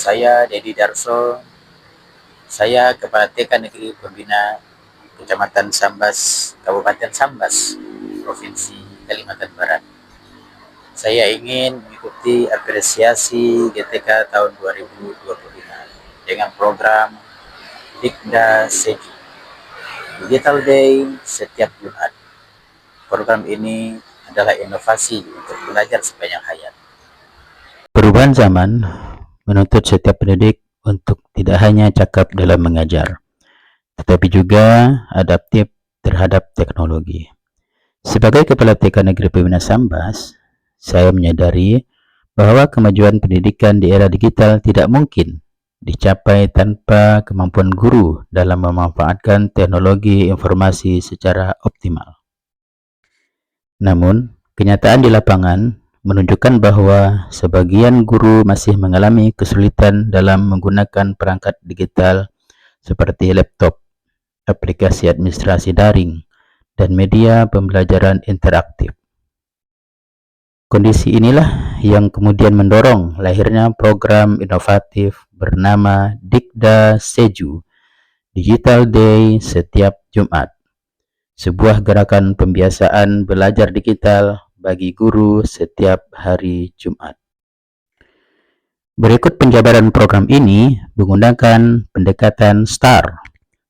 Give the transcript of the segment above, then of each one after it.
saya Dedi Darso, saya Kepala TK Negeri Pembina Kecamatan Sambas, Kabupaten Sambas, Provinsi Kalimantan Barat. Saya ingin mengikuti apresiasi GTK tahun 2025 dengan program Dikda Seju, Digital Day setiap Jumat. Program ini adalah inovasi untuk belajar sepanjang hayat. Perubahan zaman menuntut setiap pendidik untuk tidak hanya cakap dalam mengajar, tetapi juga adaptif terhadap teknologi. Sebagai Kepala TK Negeri Pembina Sambas, saya menyadari bahwa kemajuan pendidikan di era digital tidak mungkin dicapai tanpa kemampuan guru dalam memanfaatkan teknologi informasi secara optimal. Namun, kenyataan di lapangan menunjukkan bahwa sebagian guru masih mengalami kesulitan dalam menggunakan perangkat digital seperti laptop, aplikasi administrasi daring, dan media pembelajaran interaktif. Kondisi inilah yang kemudian mendorong lahirnya program inovatif bernama Dikda Seju, Digital Day setiap Jumat, sebuah gerakan pembiasaan belajar digital bagi guru setiap hari Jumat. Berikut penjabaran program ini menggunakan pendekatan STAR,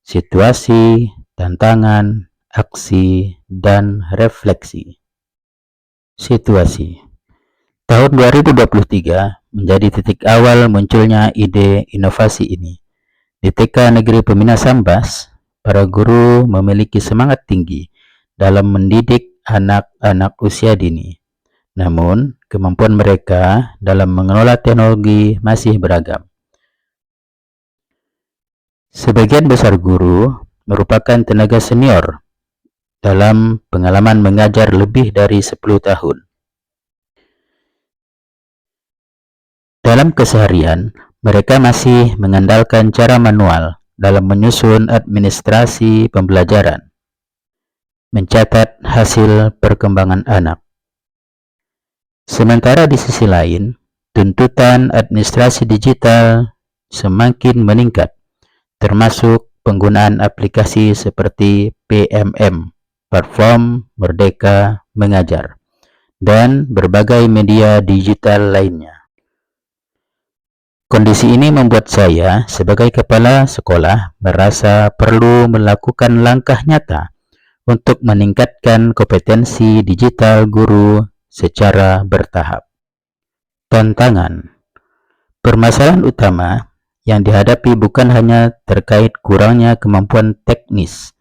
situasi, tantangan, aksi, dan refleksi. Situasi. Tahun 2023 menjadi titik awal munculnya ide inovasi ini. Di TK Negeri Pembina Sambas, para guru memiliki semangat tinggi dalam mendidik anak-anak usia dini. Namun, kemampuan mereka dalam mengelola teknologi masih beragam. Sebagian besar guru merupakan tenaga senior dalam pengalaman mengajar lebih dari 10 tahun. Dalam keseharian, mereka masih mengandalkan cara manual dalam menyusun administrasi pembelajaran, mencatat hasil perkembangan anak. Sementara di sisi lain, tuntutan administrasi digital semakin meningkat, termasuk penggunaan aplikasi seperti PMM, Platform Merdeka Mengajar, dan berbagai media digital lainnya. Kondisi ini membuat saya sebagai kepala sekolah merasa perlu melakukan langkah nyata untuk meningkatkan kompetensi digital guru secara bertahap. Tantangan. Permasalahan utama yang dihadapi bukan hanya terkait kurangnya kemampuan teknis,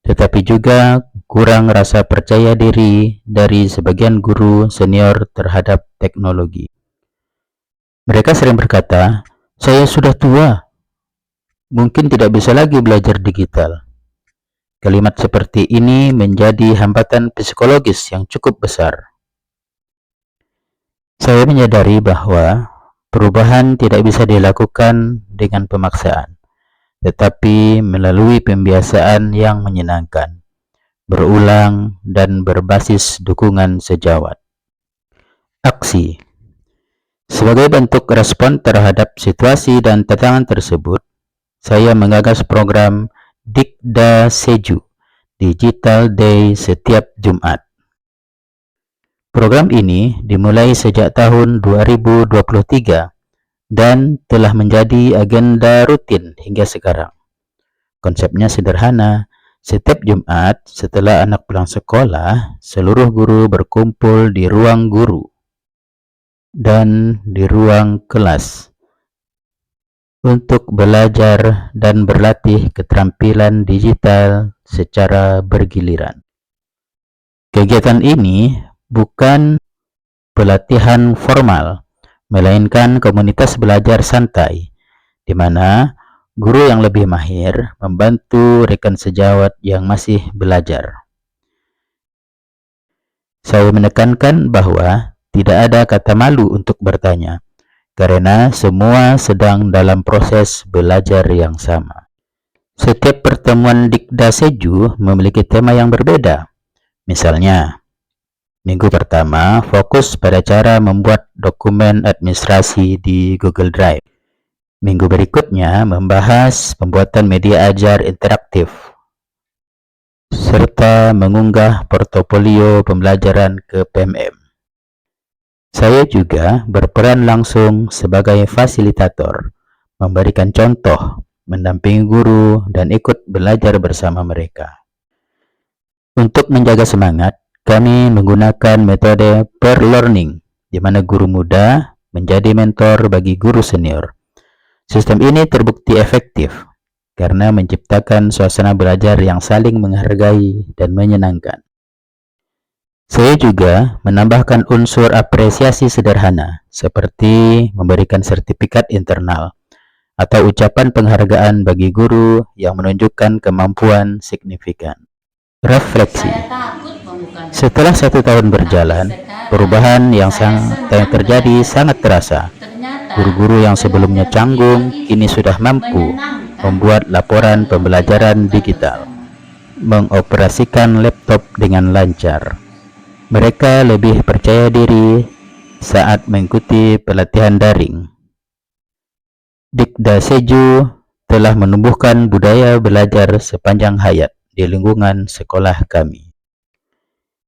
tetapi juga kurang rasa percaya diri dari sebagian guru senior terhadap teknologi. Mereka sering berkata, "Saya sudah tua, mungkin tidak bisa lagi belajar digital." Kalimat seperti ini menjadi hambatan psikologis yang cukup besar. Saya menyadari bahwa perubahan tidak bisa dilakukan dengan pemaksaan, tetapi melalui pembiasaan yang menyenangkan, berulang, dan berbasis dukungan sejawat. Aksi. Sebagai bentuk respon terhadap situasi dan tantangan tersebut, saya menggagas program Dikda Seju, Digital Day setiap Jumat. Program ini dimulai sejak tahun 2023 dan telah menjadi agenda rutin hingga sekarang. Konsepnya sederhana. Setiap Jumat setelah anak pulang sekolah, seluruh guru berkumpul di ruang guru dan di ruang kelas untuk belajar dan berlatih keterampilan digital secara bergiliran. Kegiatan ini bukan pelatihan formal, melainkan komunitas belajar santai, di mana guru yang lebih mahir membantu rekan sejawat yang masih belajar. Saya menekankan bahwa tidak ada kata malu untuk bertanya, karena semua sedang dalam proses belajar yang sama. Setiap pertemuan Dikda Seju memiliki tema yang berbeda. Misalnya, minggu pertama fokus pada cara membuat dokumen administrasi di Google Drive. Minggu berikutnya membahas pembuatan media ajar interaktif serta mengunggah portofolio pembelajaran ke PMM. Saya juga berperan langsung sebagai fasilitator, memberikan contoh, mendampingi guru, dan ikut belajar bersama mereka. Untuk menjaga semangat, kami menggunakan metode peer learning, di mana guru muda menjadi mentor bagi guru senior. Sistem ini terbukti efektif karena menciptakan suasana belajar yang saling menghargai dan menyenangkan. Saya juga menambahkan unsur apresiasi sederhana, seperti memberikan sertifikat internal atau ucapan penghargaan bagi guru yang menunjukkan kemampuan signifikan. Refleksi. Setelah 1 tahun berjalan, perubahan yang terjadi sangat terasa. Guru-guru yang sebelumnya canggung kini sudah mampu membuat laporan pembelajaran digital, mengoperasikan laptop dengan lancar. Mereka lebih percaya diri saat mengikuti pelatihan daring. Dikda Seju telah menumbuhkan budaya belajar sepanjang hayat di lingkungan sekolah kami.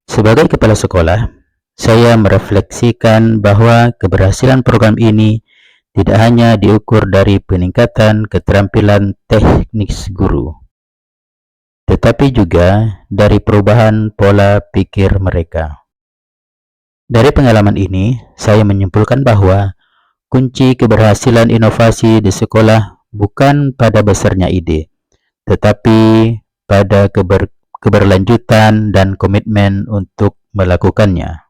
Sebagai kepala sekolah, saya merefleksikan bahwa keberhasilan program ini tidak hanya diukur dari peningkatan keterampilan teknis guru, tetapi juga dari perubahan pola pikir mereka. Dari pengalaman ini, saya menyimpulkan bahwa kunci keberhasilan inovasi di sekolah bukan pada besarnya ide, tetapi pada keberlanjutan dan komitmen untuk melakukannya.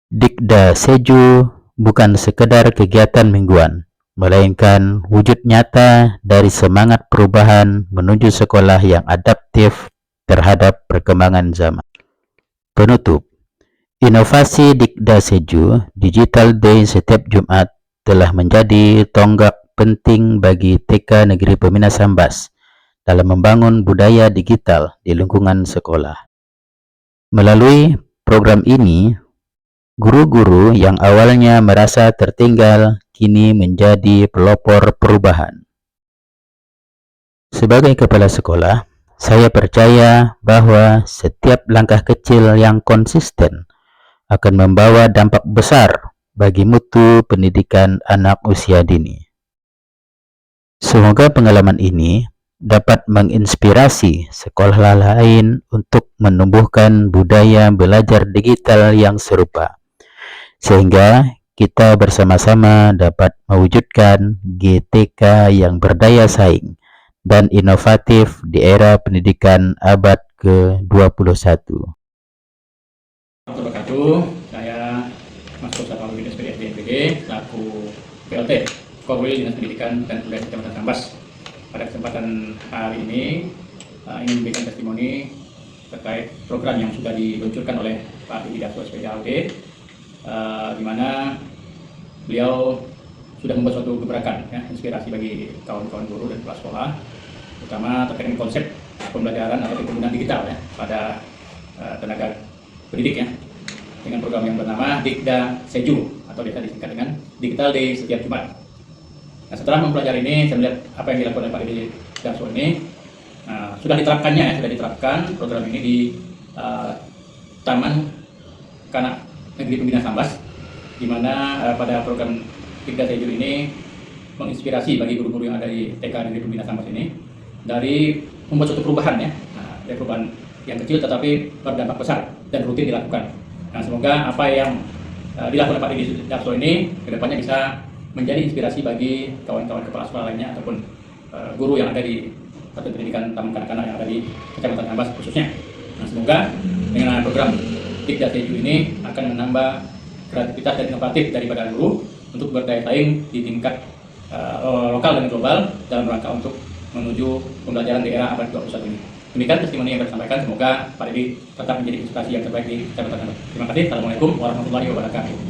Dikda Seju bukan sekedar kegiatan mingguan, melainkan wujud nyata dari semangat perubahan menuju sekolah yang adaptif terhadap perkembangan zaman. Penutup, inovasi Dikda Seju Digital Day setiap Jumat telah menjadi tonggak penting bagi TK Negeri Pembina Sambas dalam membangun budaya digital di lingkungan sekolah. Melalui program ini, guru-guru yang awalnya merasa tertinggal kini menjadi pelopor perubahan. Sebagai kepala sekolah, saya percaya bahwa setiap langkah kecil yang konsisten akan membawa dampak besar bagi mutu pendidikan anak usia dini. Semoga pengalaman ini dapat menginspirasi sekolah lain untuk menumbuhkan budaya belajar digital yang serupa, sehingga kita bersama-sama dapat mewujudkan GTK yang berdaya saing dan inovatif di era pendidikan abad ke-21. Saya Mas Kosa Palu Dinas PDS BNPB selaku PLT Korwil Dinas Pendidikan dan Kebudayaan Kecamatan Sambas. Pada kesempatan hari ini ingin memberikan testimoni terkait program yang sudah diluncurkan oleh Pak Didi Darso SPDAUD, di mana beliau sudah membuat suatu gebrakan, ya, inspirasi bagi kawan-kawan guru dan kepala sekolah, terutama terkait dengan konsep pembelajaran atau penggunaan digital, ya, pada tenaga pendidik, ya, dengan program yang bernama Dikda Seju atau biasa disingkat dengan Digital Day setiap Jumat. Nah, setelah mempelajari ini, saya melihat apa yang dilakukan oleh Pak Didi Darso ini sudah diterapkannya, ya, sudah diterapkan program ini di Taman Kanak Negeri Pembina Sambas, di mana pada program Dikda Seju ini menginspirasi bagi guru-guru yang ada di TK Negeri Pembina Sambas ini dari membuat suatu perubahan, ya, dari perubahan yang kecil tetapi berdampak besar dan rutin dilakukan. Nah, semoga apa yang dilakukan Pak Didi Darso ini kedepannya bisa menjadi inspirasi bagi kawan-kawan kepala sekolah lainnya ataupun guru yang ada di satuan pendidikan taman kanak-kanak yang ada di Kecamatan Sambas khususnya. Nah, semoga dengan program Dikda Seju ini akan menambah kreativitas dan inovatif daripada guru untuk berdaya saing di tingkat lokal dan global dalam rangka untuk menuju pembelajaran di era abad 21 ini. Demikian testimoni yang disampaikan. Semoga Pak Didi tetap menjadi inspirasi yang terbaik di Kecamatan Sambas. Terima kasih. Assalamualaikum warahmatullahi wabarakatuh.